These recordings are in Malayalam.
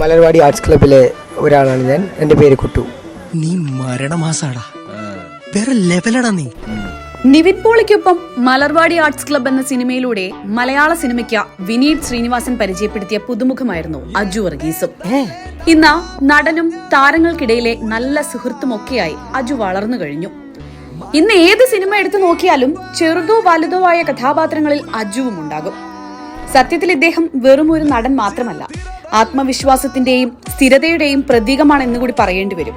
മലർവാടി ആർട്സ് ക്ലബിലെ ഒരാളാണ് ഞാൻ. എൻ്റെ പേര് കുട്ടു. നീ മരണമാസാടാ, വേറെ ലെവലടാ നീ. നിവിൻ പോളിക്കൊപ്പം മലർവാടി ആർട്സ് ക്ലബ് എന്ന സിനിമയിലൂടെ മലയാള സിനിമയ്ക്ക് വിനീത് ശ്രീനിവാസൻ പരിചയപ്പെടുത്തിയ പുതുമുഖമായിരുന്നു അജു വർഗീസും. ഇന്ന് നടനും താരങ്ങൾക്കിടയിലെ നല്ല സുഹൃത്തുമൊക്കെയായി അജു വളർന്നു കഴിഞ്ഞു. ഇന്ന് ഏത് സിനിമ എടുത്തു നോക്കിയാലും ചെറുതോ വലുതോ ആയ കഥാപാത്രങ്ങളിൽ അജുവും ഉണ്ടാകും. സത്യത്തിൽ ഇദ്ദേഹം വെറും ഒരു നടൻ മാത്രമല്ല, ആത്മവിശ്വാസത്തിന്റെയും സ്ഥിരതയുടെയും പ്രതീകമാണ് എന്നുകൂടി പറയേണ്ടി വരും.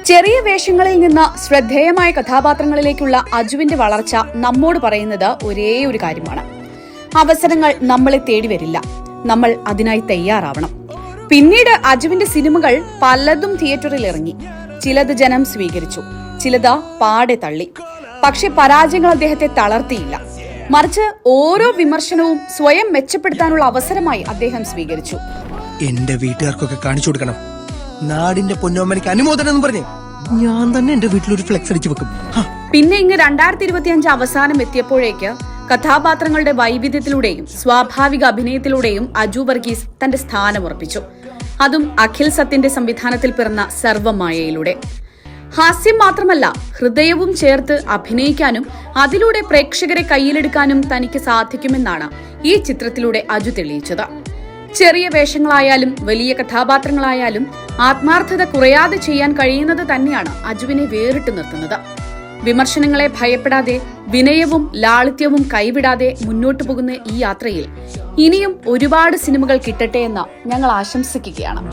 ചെറിയ വേഷങ്ങളിൽ നിന്ന് ശ്രദ്ധേയമായ കഥാപാത്രങ്ങളിലേക്കുള്ള അജുവിന്റെ വളർച്ച നമ്മോട് പറയുന്നത് ഒരേ ഒരു കാര്യമാണ്: അവസരങ്ങൾ നമ്മളെ തേടി വരില്ല, നമ്മൾ അതിനായി തയ്യാറാവണം. പിന്നീട് അജുവിന്റെ സിനിമകൾ പലതും തിയേറ്ററിൽ ഇറങ്ങി. ചിലത് ജനം സ്വീകരിച്ചു, ചിലത് പാടെ തള്ളി. പക്ഷെ പരാജയങ്ങൾ അദ്ദേഹത്തെ തളർത്തിയില്ല. മറിച്ച് ഓരോ വിമർശനവും സ്വയം മെച്ചപ്പെടുത്താനുള്ള അവസരമായി അദ്ദേഹം സ്വീകരിച്ചു. എന്റെ വീട്ടുകാർക്കൊക്കെ കാണിച്ചു കൊടുക്കണം, നാടിന്റെ പൊന്നോമ്മനിക്ക് അനുമോദനം എന്ന് പറഞ്ഞേ ഞാൻ തന്നെ എന്റെ വീട്ടിലൊരു ഫ്ലെക്സ് അടിച്ചു വെക്കും. പിന്നെ ഇങ്ങ് 2025 അവസാനം എത്തിയപ്പോഴേക്ക് കഥാപാത്രങ്ങളുടെ വൈവിധ്യത്തിലൂടെയും സ്വാഭാവിക അഭിനയത്തിലൂടെയും അജു വർഗീസ് തന്റെ സ്ഥാനം ഉറപ്പിച്ചു. അതും അഖിൽ സത്യന്റെ സംവിധാനത്തിൽ പിറന്ന സർവ്വമായയിലൂടെ. ഹാസ്യം മാത്രമല്ല, ഹൃദയവും ചേർത്ത് അഭിനയിക്കാനും അതിലൂടെ പ്രേക്ഷകരെ കയ്യിലെടുക്കാനും തനിക്ക് സാധിക്കുമെന്നാണ് ഈ ചിത്രത്തിലൂടെ അജു തെളിയിച്ചത്. ചെറിയ വേഷങ്ങളായാലും വലിയ കഥാപാത്രങ്ങളായാലും ആത്മാർത്ഥത കുറയാതെ ചെയ്യാൻ കഴിയുന്നത് തന്നെയാണ് അജുവിനെ വേറിട്ട് നിർത്തുന്നത്. വിമർശനങ്ങളെ ഭയപ്പെടാതെ വിനയവും ലാളിത്യവും കൈവിടാതെ മുന്നോട്ടു പോകുന്ന ഈ യാത്രയിൽ ഇനിയും ഒരുപാട് സിനിമകൾ കിട്ടട്ടെ എന്ന് ഞങ്ങൾ ആശംസിക്കുകയാണ്.